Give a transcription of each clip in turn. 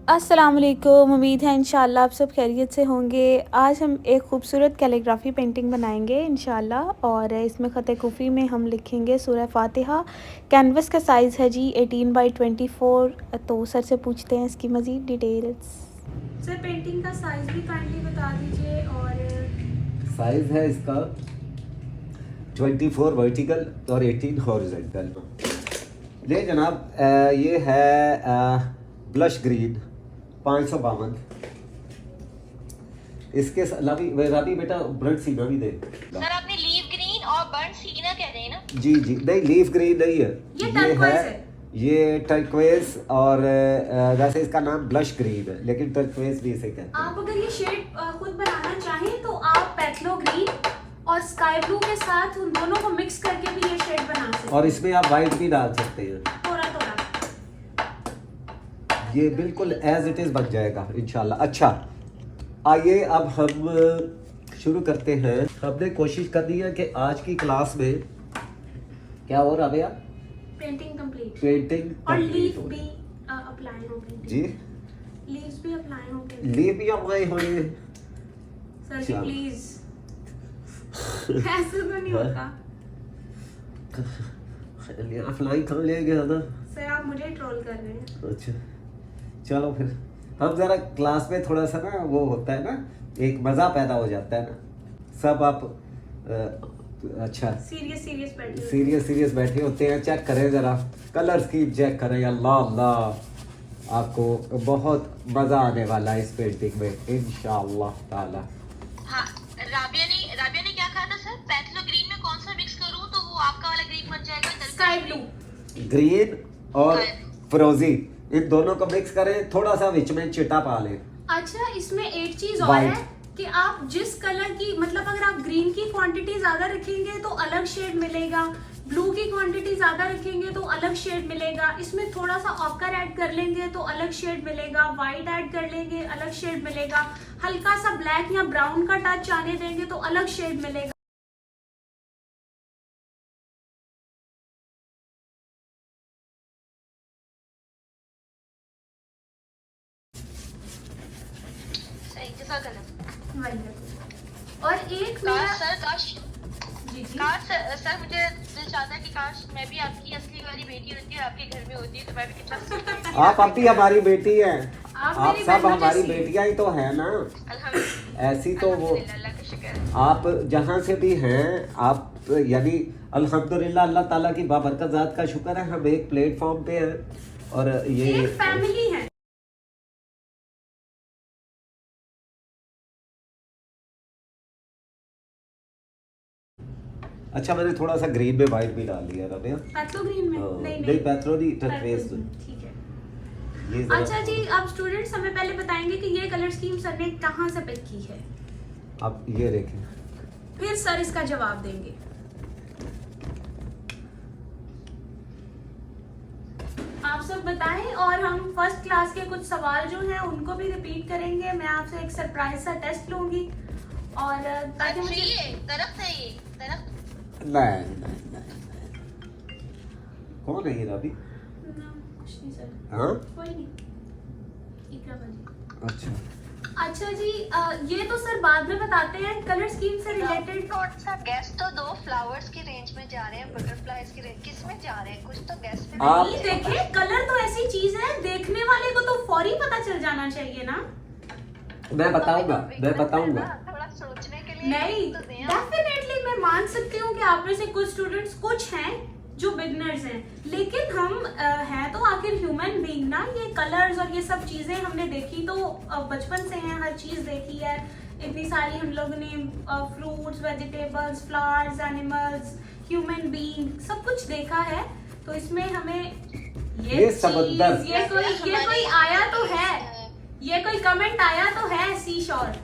अस्सलामुअलैकुम। उम्मीद है इंशाल्लाह आप सब खैरियत से होंगे। आज हम एक खूबसूरत कैलीग्राफी पेंटिंग बनाएंगे इंशाल्लाह, और इसमें ख़त कुफ़ी में हम लिखेंगे सूरह फातिहा। कैनवस का साइज़ है जी 18 बाई 24। तो सर से पूछते हैं इसकी मज़ीद डिटेल्स। सर पेंटिंग का साइज़ भी काइंडली बता दीजिए। और साइज़ है इसका 24 वर्टिकल और 18 हॉरिजॉन्टल। ये जनाब ये है ब्लश ग्रीन 552। इसके राबी बेटा ब्लड सीना भी दे। सर आपने लीफ ग्रीन और बर्न सीना कह रहे हैं ना? जी जी नहीं, लीफ ग्रीन नहीं है, ये है ये टर्क्वेज। और वैसे इसका नाम ब्लश ग्रीन है, लेकिन टर्क्वेज भी इसे कहते हैं। आप अगर ये शेड खुद बनाना चाहें तो आप पैथलो ग्रीन और स्काई ब्लू के साथ उन दोनों को मिक्स करके भी ये शेड बना सकते हैं। और इसमें आप वाइट भी डाल सकते हैं। थोड़ा थोड़ा ये बिल्कुल एज इट इज बन जाएगा इंशाल्लाह। अच्छा, आइए अब हम शुरू करते हैं। हमने कोशिश करनी है कि आज की क्लास में क्या हो रहा है, पेंटिंग कंप्लीट, पेंटिंग और लीफ भी अप्लाई होंगे जी, लीव्स भी अप्लाई होंगे। लीफ भी अप्लाई होंगे सर जी प्लीज ऐसे तो नहीं होता। अप्लाई कर लेंगे ना सर, आप मुझे ट्रोल कर रहे हैं। अच्छा चलो फिर हम जरा क्लास में थोड़ा सा ना वो होता है ना, एक मज़ा पैदा हो जाता है ना, सब आप अच्छा सीरियस बैठे होते हैं। चेक करें जरा कलर स्कीम चेक करें। अल्लाह अल्लाह, आपको बहुत मज़ा आने वाला है इस पेंटिंग में इंशाअल्लाह ताला। हाँ, राबिया ने क्या कहा था सर? पैथलो ग्रीन में कौन सा मिक्स करूँ तो वो आपका वाला ग्रीन बन जाएगा? स्काई ब्लू, ग्रीन और फ्रोजी, इन दोनों को मिक्स करें, थोड़ा सा बीच में चिटा पा लें। अच्छा, इसमें एक चीज और है कि आप जिस कलर की, मतलब अगर आप ग्रीन की क्वांटिटी ज्यादा रखेंगे तो अलग शेड मिलेगा, ब्लू की क्वांटिटी ज्यादा रखेंगे तो अलग शेड मिलेगा। इसमें थोड़ा सा ऑकर ऐड कर लेंगे तो अलग शेड मिलेगा, व्हाइट ऐड कर लेंगे अलग शेड मिलेगा, हल्का सा ब्लैक या ब्राउन का टच आने देंगे तो अलग शेड मिलेगा। और एक सर मुझे दिल चाहता है कि काश मैं भी आपकी असली वाली बेटी होती और आपके घर में होती तो मैं भी कितना आप भी हमारी बेटी हैं, आप सब हमारी जैसी बेटियां ही तो हैं ना। ऐसी तो वो अल्लाह का शुक्र है। आप जहाँ से भी हैं, आप यानी अल्हम्दुलिल्लाह, अल्लाह ताला की बाबरकत ज़ात का शुक्र है, हम एक प्लेटफॉर्म पे हैं और ये एक फैमिली है। अच्छा, मैंने थोड़ा सा ग्रीन में वाइट भी डाल दिया था भैया। पैथलो ग्रीन में नहीं पैथलो नहीं, टर्क्वेज में। ठीक है। ये अच्छा जी, अब स्टूडेंट्स हमें पहले बताएंगे कि ये कलर स्कीम सर ने कहाँ से पिक की है, आप ये देखें, फिर सर इसका जवाब देंगे। आप सब बताएं, और हम फर्स्ट क्लास के कुछ सवाल जो हैं उनको भी रिपीट करेंगे। मैं आपसे एक सरप्राइज सा टेस्ट लूंगी, और ताकि मुझे तरफ नहीं कौन है ये रवि? कुछ नहीं सर, हाँ कोई नहीं। इकरा बाजी। अच्छा अच्छा जी, ये तो सर बाद में बताते हैं। कलर स्कीम से रिलेटेड कौन सा गेस तो दो, फ्लावर्स की रेंज में जा रहे हैं, बटरफ्लाइज की रेंज किस में जा रहे हैं, कुछ तो गेस में आप नहीं। देखें, कलर तो ऐसी चीज है, देखने वाले को तो फौरी पता चल जाना चाहिए ना। मैं बताऊंगा थोड़ा सोचने के लिए नहीं, तो दें। डेफिनेटली मैं मान सकती हूँ कि आप में से कुछ स्टूडेंट्स कुछ हैं जो बिगनर्स हैं, लेकिन हम हैं तो आखिर ह्यूमन बीइंग ना। ये कलर्स और ये सब चीजें हमने देखी तो बचपन से हैं, हर चीज देखी है इतनी सारी। हम लोगों ने fruits, vegetables, flowers, animals, human being सब कुछ देखा है। तो इसमें हमें ये समंदर, ये कोई आया तो है, ये कोई कमेंट आया तो है। सी शोर,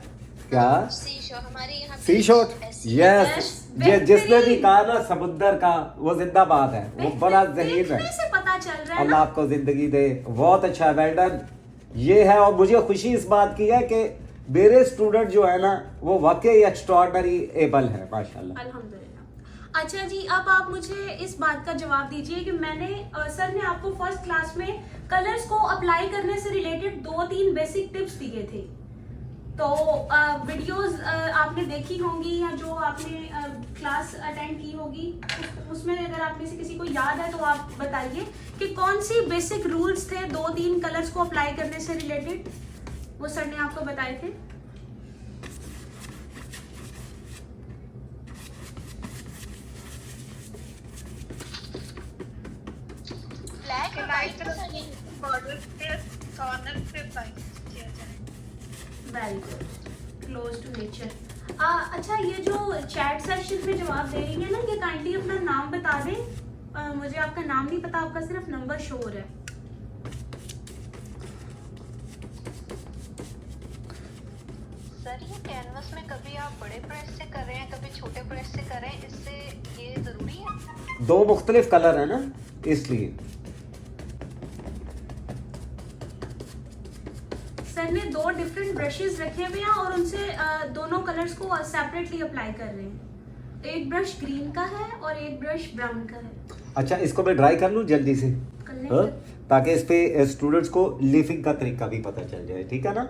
क्या हमारे यहाँ सी शॉट? यस, ये जिसने भी कहा ना समुद्र का, वो जिंदाबाद है, वो बड़ा जहीर है। से पता चल रहा है अल्लाह आपको जिंदगी दे, बहुत अच्छा है, वेल डन। ये है, और मुझे खुशी इस बात की है कि मेरे स्टूडेंट जो है ना वो वाकई एक्स्ट्राऑर्डिनरी एबल है, माशाल्लाह। अल्हम्दुलिल्लाह। अच्छा जी, अब आप मुझे इस बात का जवाब दीजिए कि मैंने सर ने आपको फर्स्ट क्लास में कलर्स को अप्लाई करने से रिलेटेड 2-3 बेसिक टिप्स दिए थे, तो वीडियोस आपने देखी होंगी या जो आपने क्लास अटेंड की होगी, उसमें अगर आप में से किसी को याद है तो आप बताइए कि कौन सी बेसिक रूल्स थे 2-3 कलर्स को अप्लाई करने से रिलेटेड, वो सर ने आपको बताए थे। ब्लैक और व्हाइट बॉर्डर पे कॉर्नर पे अप्लाई किया जाए। Very good, close to nature. अच्छा, ये जो चैट सेक्शन में जवाब दे रही है ना, ये काइंडली अपना नाम बता दें। मुझे आपका नाम नहीं पता, आपका सिर्फ नंबर शो हो रहा है। सर ये कैनवस में कभी आप बड़े प्रेस से कर रहे हैं, कभी छोटे प्रेस से कर रहे हैं, इससे ये जरूरी है? 2 मुख्तलिफ कलर है ना, इसलिए सर ने 2 डिफरेंट ब्रशेस रखे हुए हैं और उनसे दोनों कलर्स को सेपरेटली अप्लाई कर रहे हैं। एक ब्रश ग्रीन का है और एक ब्रश ब्राउन का है। अच्छा, इसको मैं ड्राई कर लूँ जल्दी से, कर लें हाँ? सर? ताकि इस पे स्टूडेंट्स को लीफिंग का तरीका भी पता चल जाए, ठीक है ना।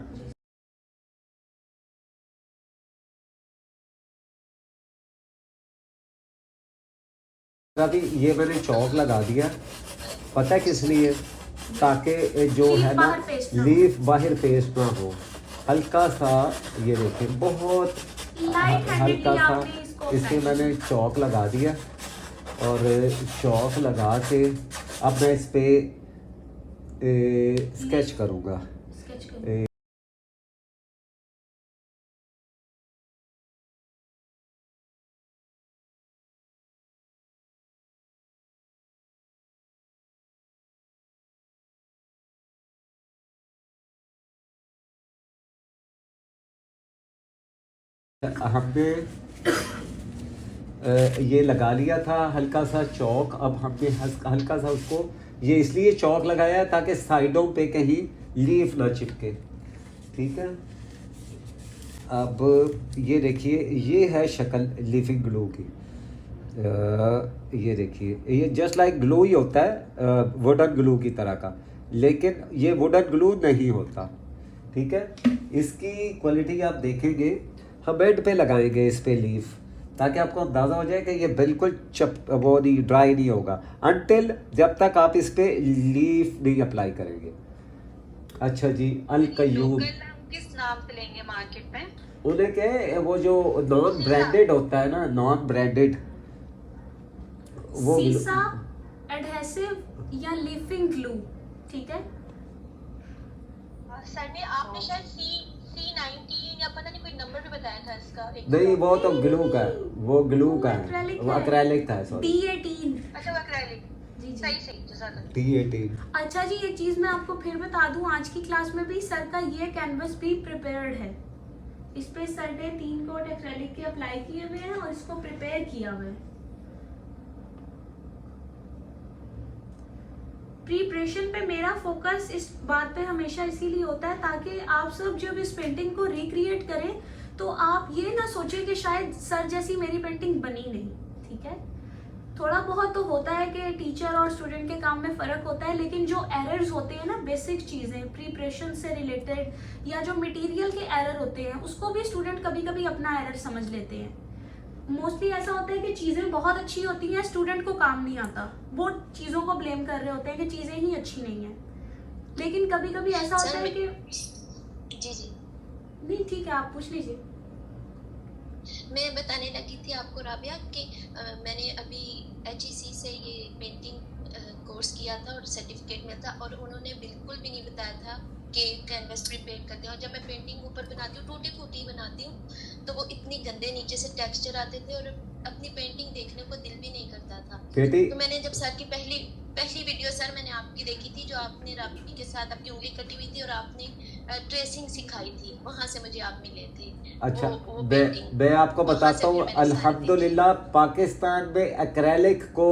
अभी ये मैंने चौक लगा दिया, पता है किस लिए, ताकि जो लीफ है ना बाहर पेस्ट ना हो। लीफ बाहर पेस्ट ना हो। हल्का सा ये देखिए, बहुत लाइट हल्का हैंडेडली सा आपने इसको इसमें apply मैंने चौक लगा दिया, और चौक लगा के अब मैं इस पे स्केच करूँगा। स्केच कर। हमने ये लगा लिया था हल्का सा चौक। अब हमने हल्का सा उसको ये इसलिए चौक लगाया है ताकि साइडों पे कहीं लीफ ना चिपके, ठीक है। अब ये देखिए, ये है शक्ल लीफिंग ग्लू की। ये देखिए, ये जस्ट लाइक ग्लू ही होता है, वुडन ग्लू की तरह का, लेकिन ये वुडन ग्लू नहीं होता, ठीक है। इसकी क्वालिटी आप देखेंगे, हम बेड पे लगाएंगे इस पे लीफ, ताकि आपको अंदाज़ा हो जाए कि ये बिल्कुल वो नहीं, ड्राई नहीं होगा अनटिल जब तक आप इस पे लीफ नहीं अप्लाई करेंगे। अच्छा जी, अल कयूम, लोकल हम किस नाम से लेंगे मार्केट में? उन्हें क्या, वो जो नॉन ब्रांडेड होता है ना, नॉन ब्रांडेड, वो सीसा, एडहेसिव या लीफिंग ग्लू, ठीक है। सर ने आपने शायद C19 या पता नहीं कोई नंबर भी बताया था इसका एक। नहीं, वो तो ग्लू का है, वो ग्लू का है, acrylic वो है। एक्रेलिक था, सॉरी D18। अच्छा वो एक्रेलिक, जी जी। सही सही जज़ाकल्लाह। T18। अच्छा जी, एक चीज मैं आपको फिर बता दूं, आज की क्लास में भी सर का ये कैनवस भी प्रिपेयर्ड है। इस पे सर ने 3 कोट एक्रेलिक के अप्लाई किए हुए हैं और इसको प्रिपेयर किया हुआ है। प्रिपरेशन पे मेरा फोकस इस बात पे हमेशा इसीलिए होता है ताकि आप सब जब इस पेंटिंग को रिक्रिएट करें तो आप ये ना सोचें कि शायद सर जैसी मेरी पेंटिंग बनी नहीं, ठीक है। थोड़ा बहुत तो होता है कि टीचर और स्टूडेंट के काम में फ़र्क होता है, लेकिन जो एरर्स होते हैं ना, बेसिक चीज़ें प्रिपरेशन से रिलेटेड या जो मटेरियल के एरर होते हैं, उसको भी स्टूडेंट कभी कभी अपना एरर समझ लेते हैं। मोस्टली ऐसा होता है कि चीज़ें बहुत अच्छी होती हैं, स्टूडेंट को काम नहीं आता, वो चीज़ों को ब्लेम कर रहे होते हैं कि चीज़ें ही अच्छी नहीं हैं। लेकिन कभी कभी ऐसा होता है कि जी जी, नहीं, ठीक है, आप पूछ लीजिए। मैं बताने लगी थी आपको राबिया कि मैंने अभी HEC से ये पेंटिंग कोर्स किया था और सर्टिफिकेट मिला था, और उन्होंने बिल्कुल भी नहीं बताया था कि कैनवस प्रिपेयर करते हैं। और जब मैं पेंटिंग ऊपर बनाती हूँ, टूटी फूटी बनाती हूँ, तो वो इतनी गंदे नीचे से टेक्सचर आते थे और अपनी पेंटिंग देखने को दिल भी नहीं करता था। बेटी, तो मैंने जब सर की पहली वीडियो सर मैंने आपकी देखी थी, जो आपने राबी के साथ अपनी उंगली कटी हुई थी और आपने ट्रेसिंग सिखाई थी, वहाँ से मुझे आप मिले थे। अच्छा, वो मैं आपको बताता हूँ, अल्हम्दुलिल्लाह पाकिस्तान में एक्रेलिक को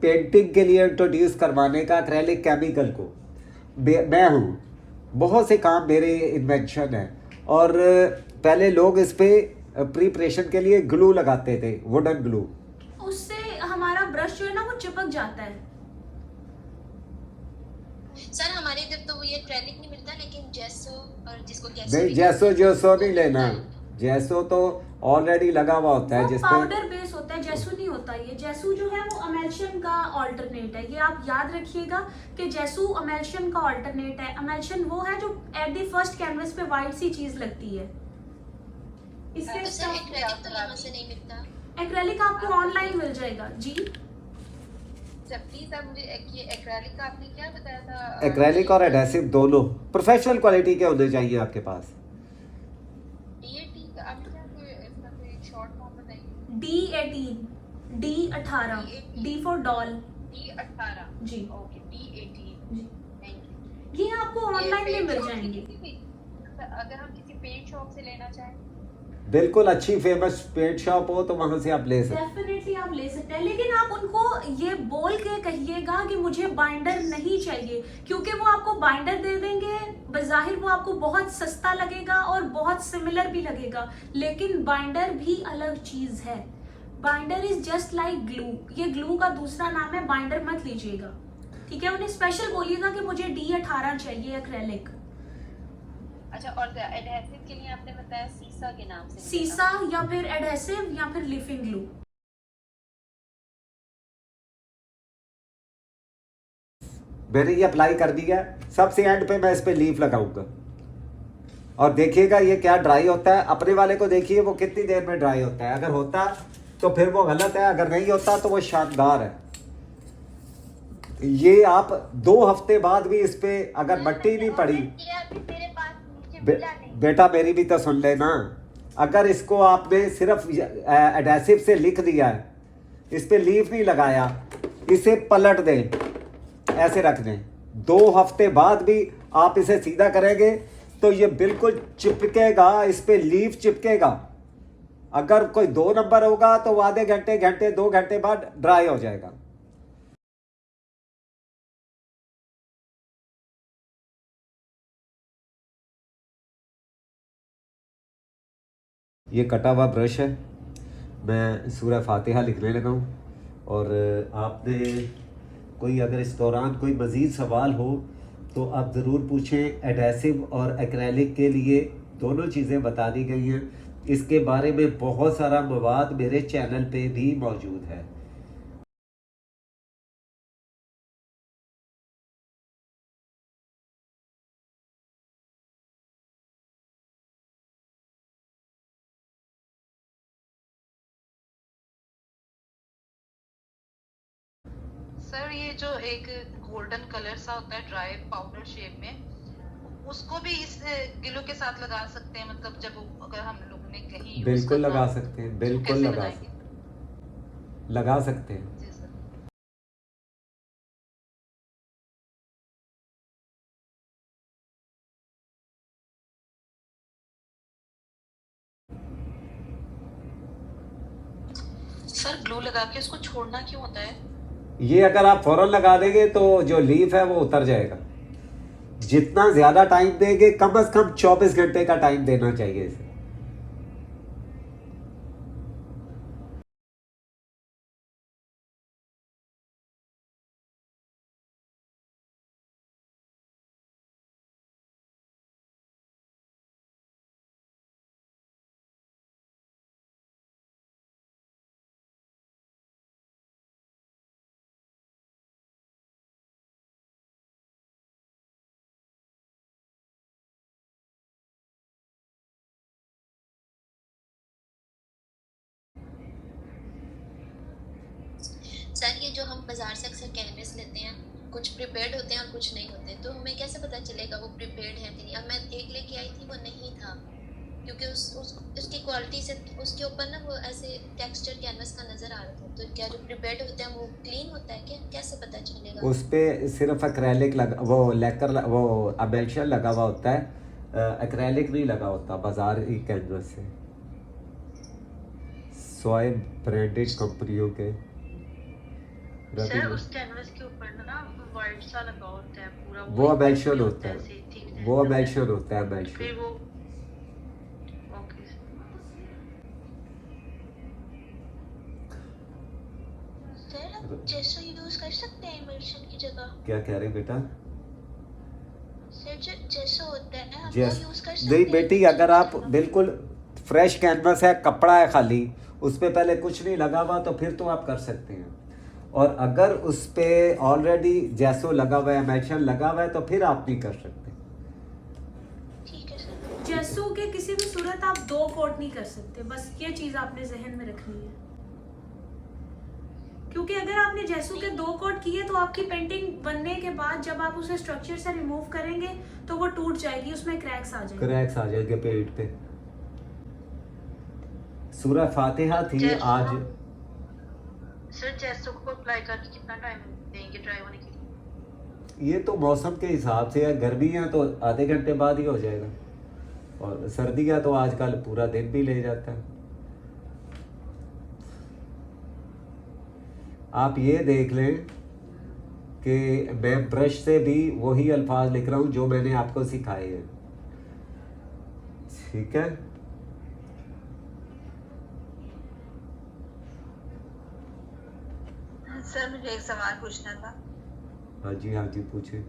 पेंटिंग के लिए इंट्रोड्यूस करवाने का, एक्रेलिक केमिकल को मैं हूँ। बहुत से काम मेरे इन्वेंशन है, और पहले लोग इस पे प्रिपरेशन के लिए ग्लू लगाते थे, वुडन ग्लू, ब्रश जो है ना वो चिपक जाता है। सर हमारे इधर तो ये एक्रेलिक नहीं मिलता, लेकिन जेसो और जिसको नहीं, जैसो जोसो नहीं लेना, जैसो तो ऑलरेडी लगा हुआ होता है वो जिसपे पाउडर बेस होता है, जेसू नहीं होता। ये जेसू जो है वो अमेल्शन का ऑल्टरनेट है, ये आप याद रखिएगा कि जेसू अमेल्शन का ऑल्टरनेट है। अमेल्शन वो है जो एट द फर्स्ट कैनवस पे वाइट सी चीज लगती है। इसके तो सर एक्रेलिक तो यहाँ से नहीं मिलता। एक्रेलिक आपको ऑनलाइन मिल जाएगा जी। प्लीज आप मुझे ये एक्रेलिक का आपने क्या बताया था? एक्रेलिक और एडहेसिव दोनों प्रोफेशनल क्वालिटी के होने चाहिए आपके पास। DAT का आपने क्या कोई इसका कोई शॉर्ट फॉर्म बताइए? D18 D18 D for doll D18 ji. Okay D18 ji, thank you. ये आपको ऑनलाइन में मिल जाएंगे। अगर हम किसी पेंट शॉप से लेना चाहें बिल्कुल अच्छी फेमस पेंट शॉप हो तो वहां से आप ले सकते हैं। डेफिनेटली आप ले सकते हैं, लेकिन आप उनको ये बोल के कहिएगा कि मुझे बाइंडर नहीं चाहिए, क्योंकि वो आपको बाइंडर दे देंगे, बज़ाहिर वो आपको बहुत सस्ता लगेगा और बहुत सिमिलर भी लगेगा, लेकिन बाइंडर भी अलग चीज है। Binder is just like glue, ये ग्लू का दूसरा नाम है, बाइंडर मत लीजिएगा, ठीक है। उन्हें स्पेशल बोलिएगा कि मुझे D18 चाहिए एक्रेलिक। अच्छा, और एडहेसिव के लिए आपने बताया सीसा के नाम से? सीसा या फिर एडहेसिव या फिर लिफिंग ग्लू। मैंने ये अप्लाई कर दिया, सबसे एंड पे मैं इस पे लीफ लगाऊंगा और देखिएगा ये क्या ड्राई होता है। अपने वाले को देखिए वो कितनी देर में ड्राई होता है, अगर होता तो फिर वो गलत है, अगर नहीं होता तो वो शानदार है। ये आप 2 हफ्ते बाद भी इस पे अगर मट्टी नहीं पड़ी, बेटा मेरी भी तो सुन लेना, अगर इसको आपने सिर्फ एडहेसिव से लिख दिया है, इस पे लीफ नहीं लगाया, इसे पलट दें, ऐसे रख दें, 2 हफ्ते बाद भी आप इसे सीधा करेंगे तो ये बिल्कुल चिपकेगा, इस पे लीफ चिपकेगा। अगर कोई 2 नंबर होगा तो आधे घंटे 2 घंटे बाद ड्राई हो जाएगा। ये कटा हुआ ब्रश है, मैं सूरह फातिहा लिखने लगा हूँ। और आपने कोई अगर इस दौरान कोई मज़ीद सवाल हो तो आप ज़रूर पूछें। एडहेसिव और एक्रेलिक के लिए दोनों चीज़ें बता दी गई हैं, इसके बारे में बहुत सारा मवाद मेरे चैनल पे भी मौजूद है। सर ये जो एक गोल्डन कलर सा होता है ड्राई पाउडर शेप में, उसको भी इस गिलो के साथ लगा सकते हैं? मतलब जब अगर हम लोग ने कहीं use बिल्कुल करना लगा हो, सकते हैं, उसको बिल्कुल कैसे लगा सकते हैं। जी सर। सर ग्लू लगा के उसको छोड़ना क्यों होता है? ये अगर आप फौरन लगा देंगे तो जो लीफ है वो उतर जाएगा। जितना ज्यादा टाइम देंगे, कम से कम 24 घंटे का टाइम देना चाहिए इसे। सर ये जो हम बाजार से अक्सर कैनवस लेते हैं, कुछ प्रिपेयर्ड होते हैं और कुछ नहीं होते, तो हमें कैसे पता चलेगा वो प्रिपेयर्ड है कि नहीं? अब मैं एक लेके आई थी, वो नहीं था, क्योंकि उसकी क्वालिटी से उसके ऊपर ना वो ऐसे टेक्सचर कैनवस का नजर आ रहा था। तो क्या जो प्रिपेयर्ड होते हैं वो क्लीन होता है क्या? कैसे पता चलेगा? उस पे सिर्फ एक्रेलिक लगा, वो लेकर वो अमेल्शन लगा हुआ होता है, एक्रेलिक नहीं लगा होता बाजार की कैनवस से, सोए ब्रांडेड कंपनियों के। सर उस कैनवस के ऊपर ना वाइट सा लगा होता है पूरा, वो अमेल्शन होता ऐसे है, ठीक वो अमेल्शन होता है, फिर अमेल्शन। वो ओके। सर जेसो यूज कर सकते हैं इमल्शन की जगह? क्या कह रहे बेटा? सर जो जेसो होता है ना, हम जैस वो यूज कर सकते नहीं हैं बेटी, इमल्शन अगर की आप जगह? बिल्कुल फ्रेश कैनवस है, कपड़ा है खाली, उस पे पहले कुछ नहीं लगा हुआ, तो फिर तो आप कर सकते हैं। और अगर उस पे ऑलरेडी जैसो लगा हुआ है, एमेल्शन लगा हुआ है, तो फिर आप नहीं कर सकते। ठीक है सर। जेसू के किसी भी सूरत आप 2 कोट नहीं कर सकते, बस ये चीज आपने जहन में रखनी है, क्योंकि अगर आपने जेसू के 2 कोट किए तो आपकी पेंटिंग बनने के बाद जब आप उसे स्ट्रक्चर से रिमूव करेंगे तो वो टूट जाएगी, उसमें क्रैक्स आ जाएंगे। क्रैक्स आ जाएंगे पेट पे। सूरह फातिहा थी आज। सर जेसो को अप्लाई करके कितना टाइम देंगे ड्राई होने के लिए? ये तो मौसम के हिसाब से है, गर्मी है तो आधे घंटे बाद ही हो जाएगा, और सर्दी है तो आजकल पूरा दिन भी ले जाता है। आप ये देख लें कि मैं ब्रश से भी वही अल्फाज लिख रहा हूँ जो मैंने आपको सिखाए हैं, ठीक है? सर मुझे एक सवाल पूछना था। हाँ जी पूछे।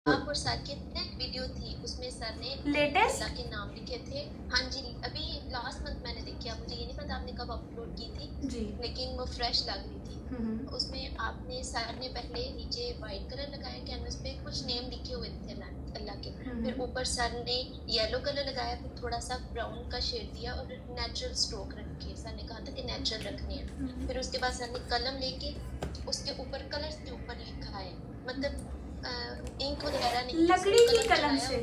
आप और साकिब ने एक वीडियो थी, उसमें सर ने Latest? अल्लाह के नाम लिखे थे। हाँ जी, अभी लास्ट मंथ मैंने देखी, मुझे ये नहीं पता आपने कब अपलोड की थी जी। लेकिन वो फ्रेश लग रही थी। उसमें आपने सर ने पहले नीचे वाइट कलर लगाया कैनवस पे, कुछ नेम लिखे हुए थे अल्लाह के, फिर ऊपर सर ने येलो कलर लगाया, फिर थोड़ा सा ब्राउन का शेड दिया और नेचुरल स्ट्रोक रखे। सर ने कहा था कि नेचुरल रखने हैं। फिर उसके बाद सर ने कलम लेके उसके ऊपर कलर्स के ऊपर लिखा है, मतलब इंक वगैरह नहीं, लकड़ी की कलम चलाया। से?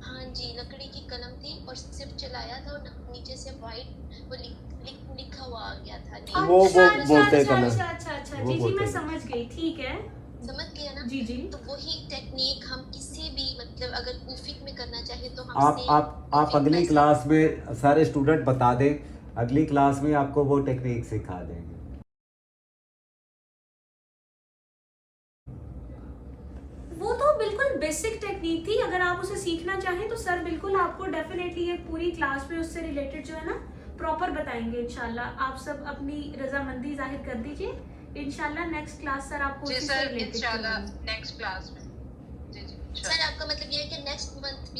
हाँ जी, लकड़ी की कलम थी और सिर्फ चलाया था और नीचे से वाइट वो लिखा हुआ आ गया था name। वो अच्छा, बोलते अच्छा, कलर। अच्छा वो जी बोलते मैं कलर। समझ गई, ठीक है। समझ गया ना? जी जी। तो वही टेक्निक हम किसी भी मतलब अगर कुफिक में करना चाहे तो हम आप अगली क्लास में सारे स्टूडेंट बता दें, अगली क्लास में आपको वो टेक्निक सिखा देंगे। वो तो बिल्कुल बेसिक टेक्निक थी, अगर आप उसे सीखना चाहें तो सर बिल्कुल आपको डेफिनेटली एक पूरी क्लास में उससे रिलेटेड जो है ना प्रॉपर बताएंगे इंशाल्लाह। आप सब अपनी रजामंदी जाहिर कर दीजिए, इंशाल्लाह नेक्स्ट क्लास सर आपको जी उसी से सर, रिलेटेड इंशाल्लाह कराएंगे। नेक्स्ट क्लास में। जी जी सर इंशाल्लाह। आपका मतलब ये है कि नेक्स्ट मंथ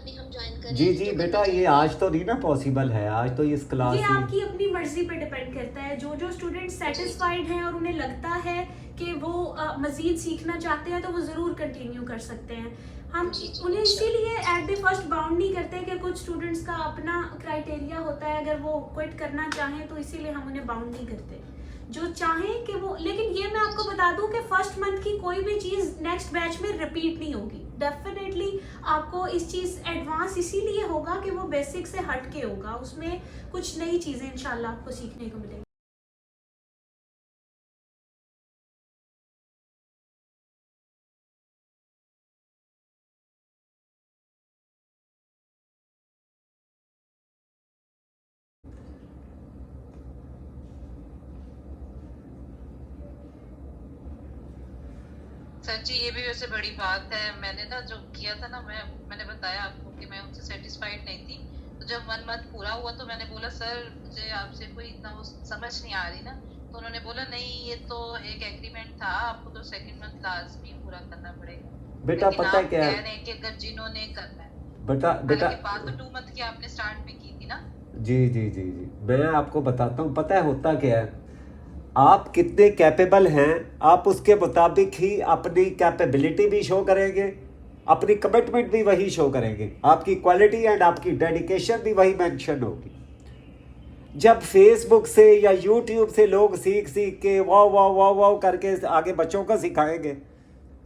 भी हम ज्वाइन करें? जी जी बेटा, ये आज तो नहीं ना पॉसिबल है, आज तो इस क्लास ये में। आपकी अपनी मर्जी पे डिपेंड करता है। जो स्टूडेंट सेटिस्फाइड हैं और उन्हें लगता है कि वो मजीद सीखना चाहते हैं तो वो ज़रूर कंटिन्यू कर सकते हैं। हम जी, जी, उन्हें अच्छा। इसीलिए एट द फर्स्ट बाउंड नहीं करते कि कुछ स्टूडेंट्स का अपना क्राइटेरिया होता है, अगर वो क्विट करना चाहें तो इसीलिए हम उन्हें बाउंड नहीं करते। जो चाहें कि वो, लेकिन ये मैं आपको बता दूं कि फर्स्ट मंथ की कोई भी चीज़ नेक्स्ट बैच में रिपीट नहीं होगी। डेफिनेटली आपको इस चीज़ एडवांस इसीलिए होगा कि वो बेसिक से हट के होगा, उसमें कुछ नई चीज़ें इंशाल्लाह आपको सीखने को मिलेंगी। सर जी ये भी वैसे बड़ी बात है। मैंने ना जो किया था ना, मैंने बताया आपको कि मैं उनसे सेटिस्फाइड नहीं थी। तो जब 1 मंथ पूरा हुआ तो मैंने बोला सर मुझे आपसे कोई इतना वो समझ नहीं आ रही ना। तो उन्होंने बोला नहीं ये तो एक एग्रीमेंट था, आपको तो 2nd मंथ लाजमी पूरा करना पड़ेगा। बेटा लेकिन पता है आप क्या कह है रहे हैं कि अगर जिन्होंने करना है, बेटा हालांकि बात तो 2 मंथ की आपने स्टार्ट में की थी ना। जी जी जी जी मैं आपको बताता हूँ, पता है होता क्या है, आप कितने कैपेबल हैं आप उसके मुताबिक ही अपनी कैपेबिलिटी भी शो करेंगे अपनी कमिटमेंट भी वही शो करेंगे, आपकी क्वालिटी एंड आपकी डेडिकेशन भी वही मेंशन होगी। जब फेसबुक से या यूट्यूब से लोग सीख सीख के वाव वाव वाव वाव करके आगे बच्चों को सिखाएंगे,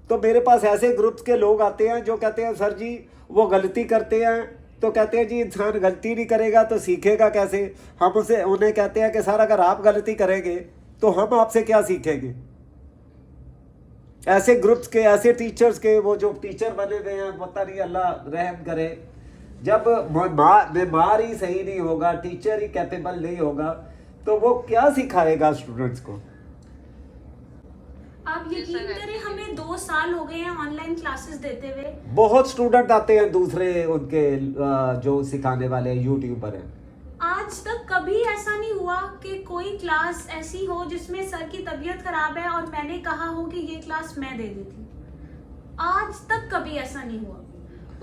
तो मेरे पास ऐसे ग्रुप्स के लोग आते हैं जो कहते हैं सर जी वो गलती करते हैं, तो कहते हैं जी इंसान गलती नहीं करेगा तो सीखेगा कैसे। हम उसे उन्हें कहते हैं कि सर अगर आप गलती करेंगे तो हम आपसे क्या सीखेंगे। ऐसे ग्रुप्स के, ऐसे टीचर्स के, वो जो टीचर बने हुए हैं पता नहीं अल्लाह रहम करे, जब बीमार ही सही नहीं होगा, टीचर ही कैपेबल नहीं होगा, तो वो क्या सिखाएगा स्टूडेंट्स को। आप यकीन करें हमें 2 साल हो गए हैं ऑनलाइन क्लासेस देते हुए। बहुत स्टूडेंट आते हैं दूसरे उनके जो सिखाने वाले यूट्यूबर हैं। आज तक कभी ऐसा नहीं हुआ कि कोई क्लास ऐसी हो जिसमें सर की तबीयत खराब है और मैंने कहा हो कि ये क्लास मैं दे देती। आज तक कभी ऐसा नहीं हुआ।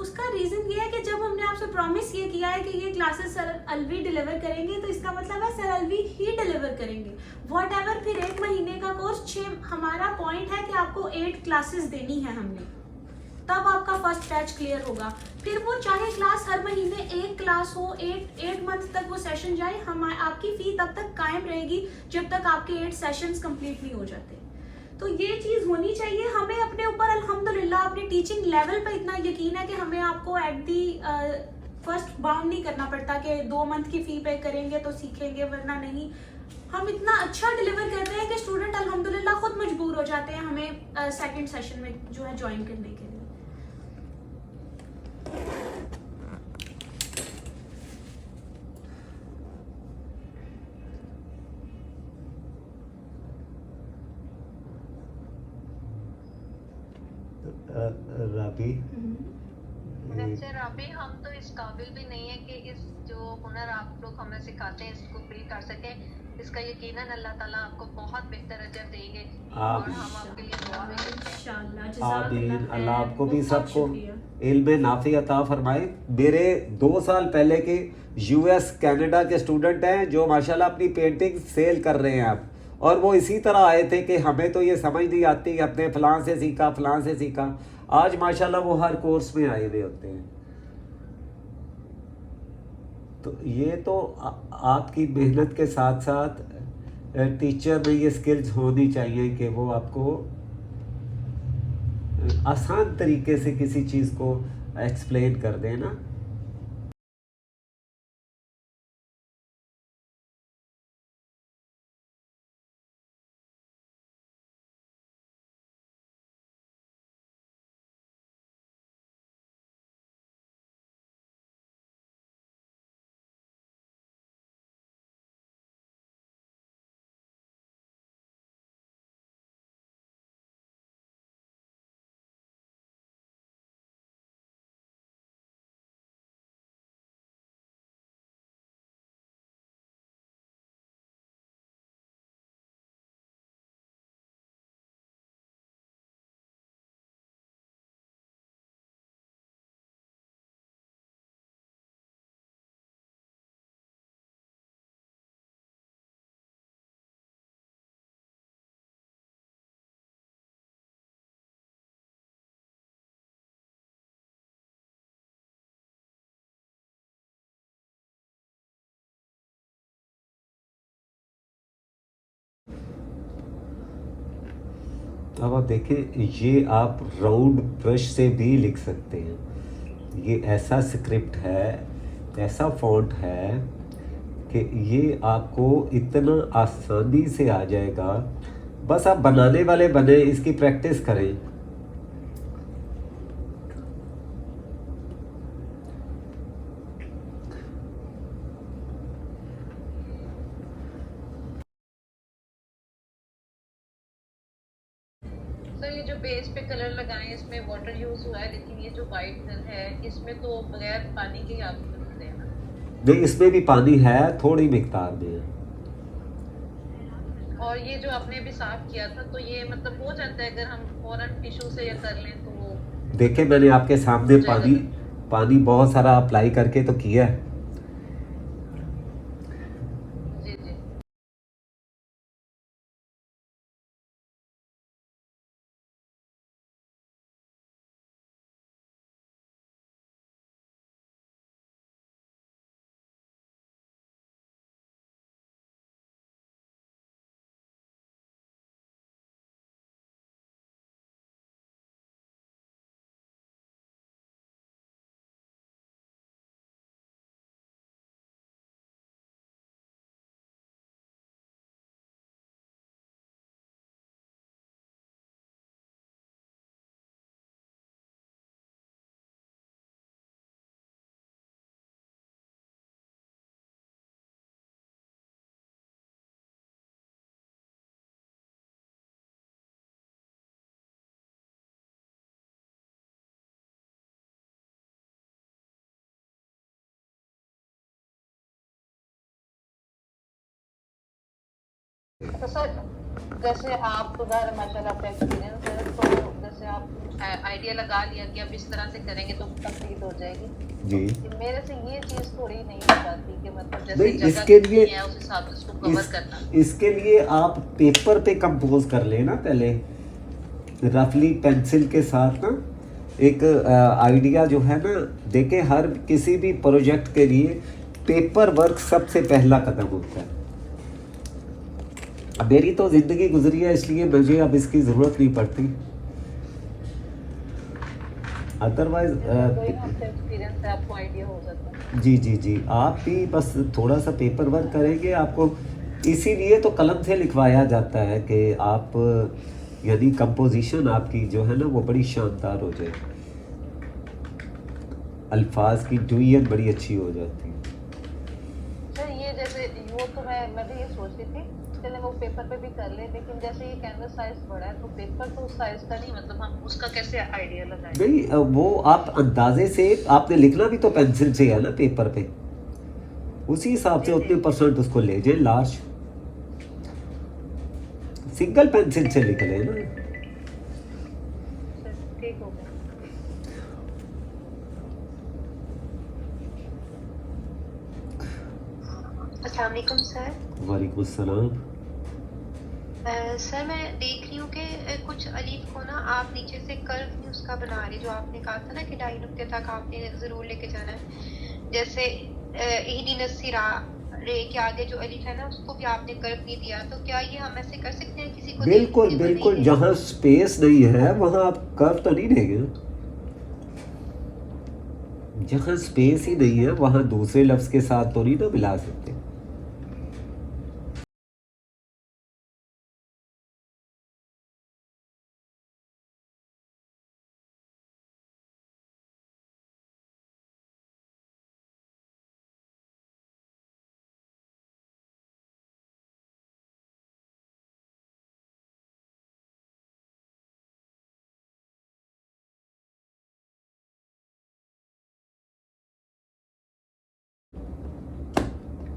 उसका रीजन ये है कि जब हमने आपसे प्रॉमिस ये किया है कि ये क्लासेस सर अलवी डिलीवर करेंगे, तो इसका मतलब है सर अलवी ही डिलीवर करेंगे। वॉट एवर, फिर 1 महीने का कोर्स 6, हमारा पॉइंट है कि आपको 8 क्लासेस देनी है हमने, तब आपका फर्स्ट बैच क्लियर होगा। फिर वो चाहे क्लास हर महीने 1 क्लास हो, 8 मंथ तक वो सेशन जाए, हम आपकी फी तब तक कायम रहेगी जब तक आपके 8 सेशंस कंप्लीट नहीं हो जाते। तो ये चीज़ होनी चाहिए। हमें अपने ऊपर अल्हम्दुलिल्लाह अपने टीचिंग लेवल पर इतना यकीन है कि हमें आपको एट दी फर्स्ट बाउंड नहीं करना पड़ता कि 2 मंथ की फी पे करेंगे तो सीखेंगे वरना नहीं। हम इतना अच्छा डिलीवर करते हैं कि स्टूडेंट अल्हम्दुलिल्लाह खुद मजबूर हो जाते हैं हमें सेकंड सेशन में जो है ज्वाइन करने के लिए। राबी, वैसे राबी हम तो इस काबिल भी नहीं है कि इस जो हुनर आप लोग हमें सिखाते हैं इसको फ्री कर सकें। इसका यकीनन अल्लाह ताला आपको बहुत बेहतर अजर देंगे और हम आपके लिए दुआ भी करते हैं इंशाअल्लाह। आमीन। अल्लाह आपको भी बहुत सबको शुक्रिया। इल्म नाफी अता फरमाए। मेरे 2 साल पहले के यूएस कनाडा के स्टूडेंट हैं जो माशाल्लाह अपनी पेंटिंग सेल कर रहे हैं अब, और वो इसी तरह आए थे कि हमें तो ये समझ नहीं आती, अपने फलां से सीखा फलां से सीखा। आज माशाल्लाह वो हर कोर्स में आए हुए होते हैं। तो ये तो आपकी मेहनत के साथ साथ टीचर में ये स्किल्स होनी चाहिए कि वो आपको आसान तरीके से किसी चीज़ को एक्सप्लेन कर दें ना। अब आप देखें, ये आप राउंड ब्रश से भी लिख सकते हैं। ये ऐसा स्क्रिप्ट है, ऐसा फॉन्ट है कि ये आपको इतना आसानी से आ जाएगा। बस आप बनाने वाले बने, इसकी प्रैक्टिस करें। सर ये जो बेस पे कलर लगाए इसमें वाटर यूज हुआ है, लेकिन ये जो वाइट कलर है इसमें तो बगैर पानी के ही आप करते हैं ना? नहीं, इसमें भी पानी है, थोड़ी मिकदार में है। और ये जो आपने अभी साफ किया था तो ये मतलब हो जाता है अगर हम फौरन टिश्यू से या कर लें तो वो? देखे मैंने आपके सामने पानी बहुत सारा अप्लाई करके तो किया है। तो सर जैसे आप उधर माशाल्लाह आपका एक्सपीरियंस है, तो जैसे आप आइडिया लगा लिया कि अब इस तरह से करेंगे तो कंप्लीट हो जाएगी। जी कि मेरे से ये चीज थोड़ी नहीं हो पाती कि मतलब जैसे नहीं, जगह इसके कितनी लिए है उस हिसाब से उसको कवर करना। इसके लिए आप पेपर पे कंपोज कर लेना पहले, रफली पेंसिल के साथ ना। एक आइडिया जो है ना, देखे हर किसी भी प्रोजेक्ट के लिए पेपर वर्क सबसे पहला कदम होता है। अब मेरी तो ज़िंदगी गुजरी है, इसलिए मुझे अब इसकी ज़रूरत नहीं पड़ती। अदरवाइज कोई आपका एक्सपीरियंस है, आपको आइडिया हो जाता है। जी जी जी, आप भी बस थोड़ा सा पेपर वर्क करेंगे, आपको इसीलिए तो कलम से लिखवाया जाता है कि आप यदि कंपोजिशन आपकी जो है ना वो बड़ी शानदार हो जाए, अल्फाज की डुयन बड़ी अच्छी हो जाती है। सर ये जैसे वो तो मैं भी ये सोच रही थी चले वो पेपर पे भी कर ले, लेकिन जैसे ये कैनवस साइज बड़ा है तो पेपर तो उस साइज का नहीं, मतलब हम उसका कैसे आइडिया लगाएं? नहीं, वो आप अंदाजे से आपने लिखना भी तो पेंसिल से है ना पेपर पे, उसी हिसाब से उतने परसेंट उसको ले जाए। लार्ज सिंगल पेंसिल से लिख लें ना। सर ठीक हो गया। अस्सलाम वालेकुम सर। वालेकुम सलाम। सर मैं देख रही हूँ कि कुछ अलीफ को ना आप नीचे से कर्व नहीं उसका बना रही, जो आपने कहा था ना कि ढाई नुक्ते तक आपने ज़रूर लेके जाना है। जैसे इहदिन सिरा रे के आगे जो अलीफ है ना उसको भी आपने कर्व नहीं दिया, तो क्या ये हम ऐसे कर सकते हैं किसी को? बिल्कुल बिल्कुल, जहाँ स्पेस नहीं है वहाँ आप कर्व तो नहीं देंगे। जहाँ स्पेस ही नहीं है वहाँ दूसरे लफ्ज़ के साथ तो नहीं ना मिला सकते।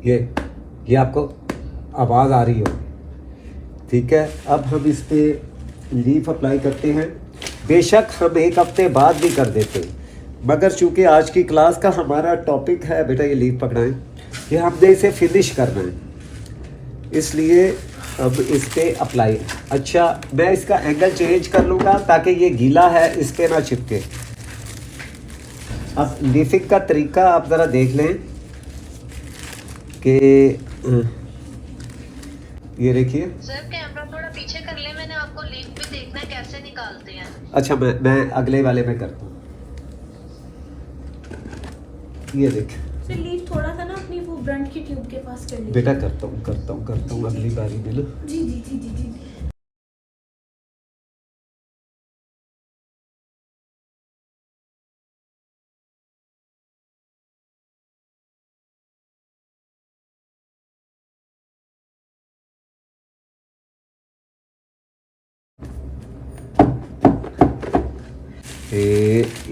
ये आपको आवाज़ आ रही हो, ठीक है। अब हम इस पे लीफ अप्लाई करते हैं। बेशक हम एक हफ्ते बाद भी कर देते हैं, मगर चूंकि आज की क्लास का हमारा टॉपिक है बेटा ये लीफ पकड़ाएं, ये हमने इसे फिनिश करना है, इसलिए अब इस पे अप्लाई। अच्छा, मैं इसका एंगल चेंज कर लूँगा ताकि ये गीला है इस पे ना चिपके। अब लीफिंग का तरीका आप ज़रा देख लें कि ये देखिए। सर कैमरा थोड़ा पीछे कर ले, मैंने आपको लीफ भी देखना है कैसे निकालते हैं। अच्छा, मैं अगले वाले में करता हूँ। ये देख सर लीफ थोड़ा सा ना अपनी वो ब्रंट की ट्यूब के पास कर लीजिए। बेटा, करता हूँ अगली बारी में ना। जी जी जी जी जी।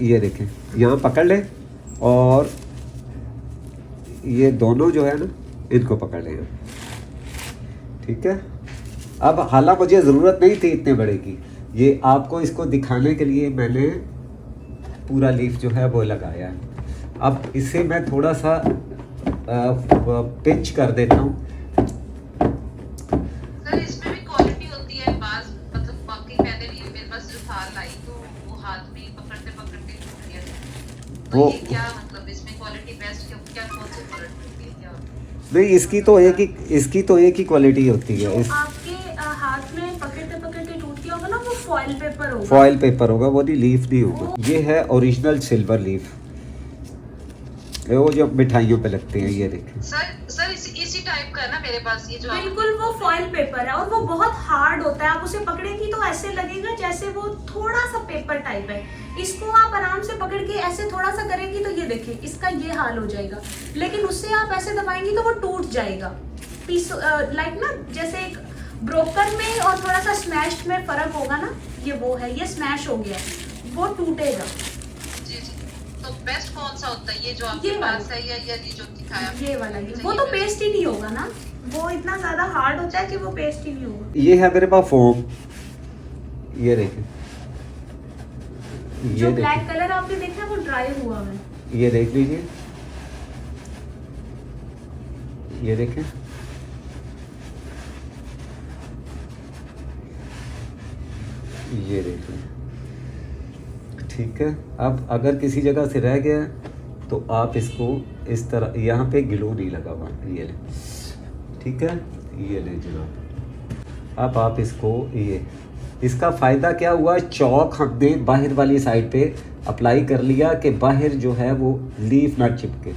ये देखें, यहाँ पकड़ ले और ये दोनों जो है ना इनको पकड़ लें, ठीक है। अब हालांकि मुझे ज़रूरत नहीं थी इतने बड़े की, ये आपको इसको दिखाने के लिए मैंने पूरा लीफ जो है वो लगाया है। अब इसे मैं थोड़ा सा पिंच कर देता हूँ। सर इसमें भी क्वालिटी होती है, बाज मतलब बाकी मैंने भी मेरे पास जो थाल लाई तो वो हाथ में पकड़ते पकड़ते टूट गया था। तो वो ये क्या मतलब इसमें क्वालिटी बेस्ट क्या कौन सी क्वालिटी होती है क्या? नहीं, इसकी तो एक ही क्वालिटी होती है। जो आपके हाथ में पकड़ते पकड़ते टूट गया होगा ना वो फॉइल पेपर होगा। फॉइल पेपर होगा, वो नहीं लीफ नहीं होगा। ये है ओरिजिनल सिल्वर लीफ, वो जो मिठाइयों पे लगते हैं। ये देखें सर इसी टाइप का है ना मेरे पास ये जो बिल्कुल वो फॉइल पेपर है और वो बहुत हार्ड होता है। आप उसे पकड़ेंगी तो ऐसे लगेगा जैसे वो थोड़ा सा पेपर टाइप है। इसको आप आराम से पकड़ के ऐसे थोड़ा सा करेंगी तो ये देखिए इसका ये हाल हो जाएगा, लेकिन उससे आप ऐसे दबाएंगी तो वो टूट जाएगा। पीस लाइक ना जैसे एक ब्रोकन में और थोड़ा सा स्मैश्ड में फर्क होगा ना, ये वो है, ये स्मैश हो गया है, वो टूटेगा। जी जी तो बेस्ट कौन सा होता है, ये जो आपके ये वाला। पास है या ये जो दिखाया? ये वाला, ये वो तो पेस्ट ही नहीं होगा ना, वो इतना ज्यादा हार्ड होता है कि वो पेस्ट ही नहीं होगा। ये है मेरे पास फोम, ये देखें, जो ये ब्लैक देखें, कलर आपने देखा है वो ड्राई हुआ है। ये देख लीजिए, ये देखें, ये देखें, ठीक है। अब अगर किसी जगह से रह गया तो आप इसको इस तरह, यहाँ पे ग्लू नहीं लगा हुआ, ये ले, ठीक है, ये ले जनाब। अब आप इसको, ये इसका फ़ायदा क्या हुआ, चौक हमने बाहर वाली साइड पे अप्लाई कर लिया कि बाहर जो है वो लीफ ना चिपके।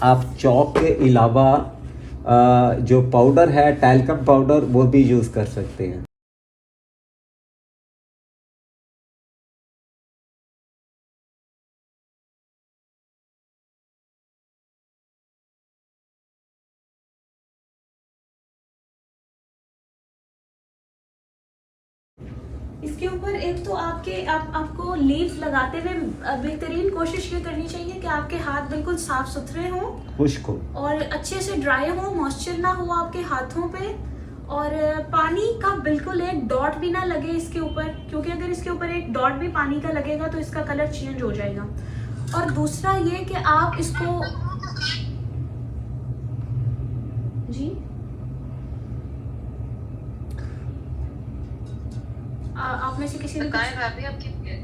आप चौक के अलावा जो पाउडर है, टैल्कम पाउडर, वो भी यूज़ कर सकते हैं। इसके ऊपर एक तो आपको लीफ लगाते हुए बेहतरीन कोशिश ये करनी चाहिए कि आपके हाथ बिल्कुल साफ सुथरे हों खुश्क हो, और अच्छे से ड्राई हो, मॉइस्चर ना हो आपके हाथों पे, और पानी का बिल्कुल एक डॉट भी ना लगे इसके ऊपर, क्योंकि अगर इसके ऊपर एक डॉट भी पानी का लगेगा तो इसका कलर चेंज हो जाएगा। और दूसरा ये कि आप इसको, जी आप में से किसी ने बताएं भाभी आप कितने?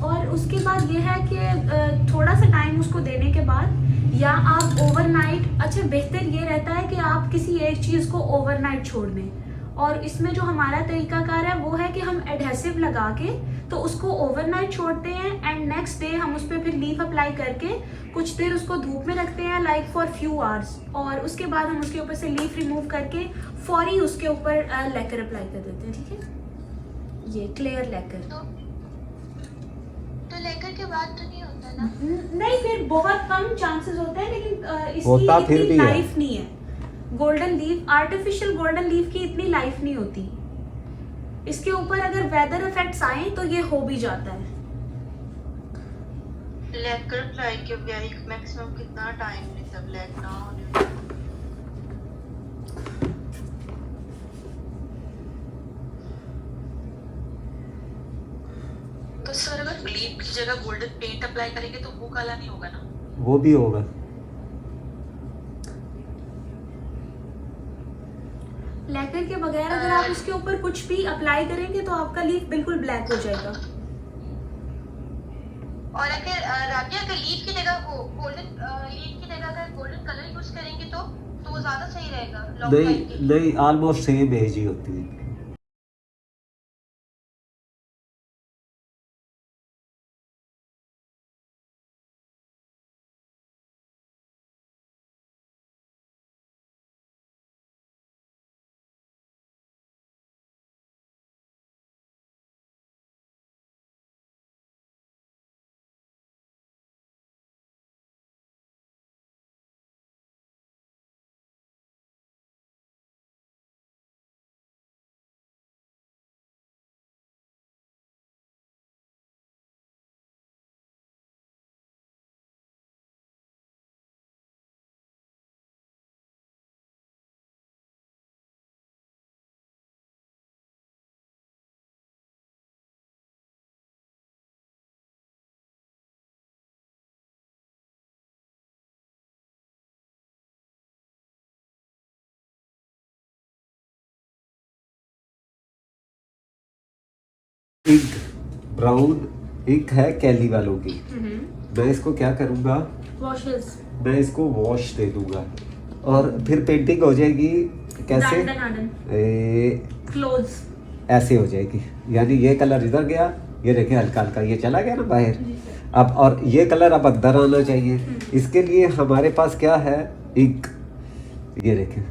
और उसके बाद ये है कि थोड़ा सा टाइम उसको देने के बाद, या आप ओवरनाइट, अच्छा बेहतर ये रहता है कि आप किसी एक चीज़ को ओवरनाइट छोड़ दें। और इसमें जो हमारा तरीकाकार है वो है कि हम एडहेसिव लगा के तो उसको ओवरनाइट छोड़ते हैं, एंड नेक्स्ट डे हम उस पर फिर लीफ अप्लाई करके कुछ देर उसको धूप में रखते हैं, लाइक फॉर फ्यू आवर्स, और उसके बाद हम उसके ऊपर से लीफ रिमूव करके फौरी उसके ऊपर लेकर अप्लाई कर देते हैं, ठीक है। ये क्लियर लेकर तो लेकर के बाद तो नहीं होता ना? नहीं, फिर बहुत कम चांसेस होते हैं, लेकिन होता इसकी फिर इतनी भी है। लाइफ नहीं है। Golden leaf, artificial golden leaf की इतनी लाइफ नहीं होती। इसके ऊपर अगर वेदर इफेक्ट्स आए तो ये हो भी जाता है। लेकर अप्लाई के मैक्सिमम कितना टाइम लेता है ब्लैक ना होने में? तो सर अगर लीफ की जगह गोल्डन पेंट अप्लाई करेंगे तो वो काला नहीं होगा ना? वो भी होगा। लेकर के बगैर अगर आप इसके ऊपर कुछ भी अप्लाई करेंगे तो आपका लीफ बिल्कुल ब्लैक हो जाएगा। और अगर राबिया अगर लीफ की जगह वो गोल्डन लीफ की जगह अगर गोल्डन कलर यूज करेंगे तो वो ज्यादा सही रहेगा लॉन्ग टाइम के लिए। नहीं, ऑलमोस्ट सेम एज ही होती है। इग ब्राउन इग है कैली वालों की। मैं इसको क्या करूँगा, वॉशेस, मैं इसको वॉश दे दूंगा और फिर पेंटिंग हो जाएगी। कैसे? क्लोज ऐसे हो जाएगी, यानी ये कलर इधर गया, ये देखिए हल्का हल्का ये चला गया ना बाहर। अब और ये कलर अब अंदर आना चाहिए। इसके लिए हमारे पास क्या है, इंक, ये देखें।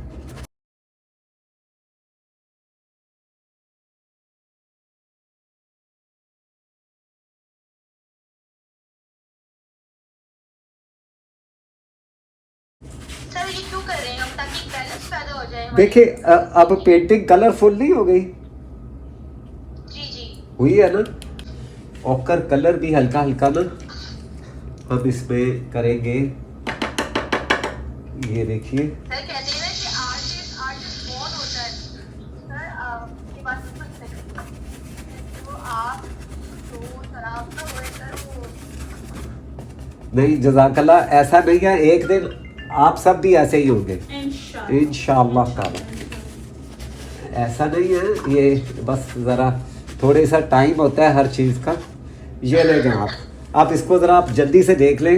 सर ये क्यों कर रहे हैं हम, ताकि बैलेंस पैदा हो जाए हमारे- देखिए अब पेंटिंग कलरफुल नहीं हो गई, जी जी हुई है ना। ऑकर कलर भी हल्का हल्का ना हम इसमें करेंगे। ये देखिए सर कहते हैं ना कि आर्टिस्ट कौन होता है। सर आपकी बात बिल्कुल सही है। तो आप तो सर आप ना वो सर वो नहीं, जज़ाकल्लाह, ऐसा नहीं है, एक दिन आप सब भी ऐसे ही होंगे इंशाअल्लाह ताला। ऐसा नहीं है, ये बस ज़रा थोड़े सा टाइम होता है हर चीज़ का। ये ले जाएं आप इसको ज़रा आप जल्दी से देख लें।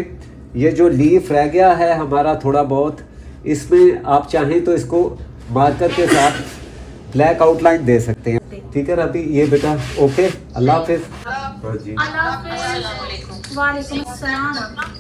ये जो लीफ रह गया है हमारा थोड़ा बहुत, इसमें आप चाहें तो इसको मार्कर के साथ ब्लैक आउटलाइन दे सकते हैं। ठीक है रबी, ये बेटा ओके, अल्लाह हाफिज़। हाँ जी, अल्लाह हाफिज़। वालेकुम अस्सलाम।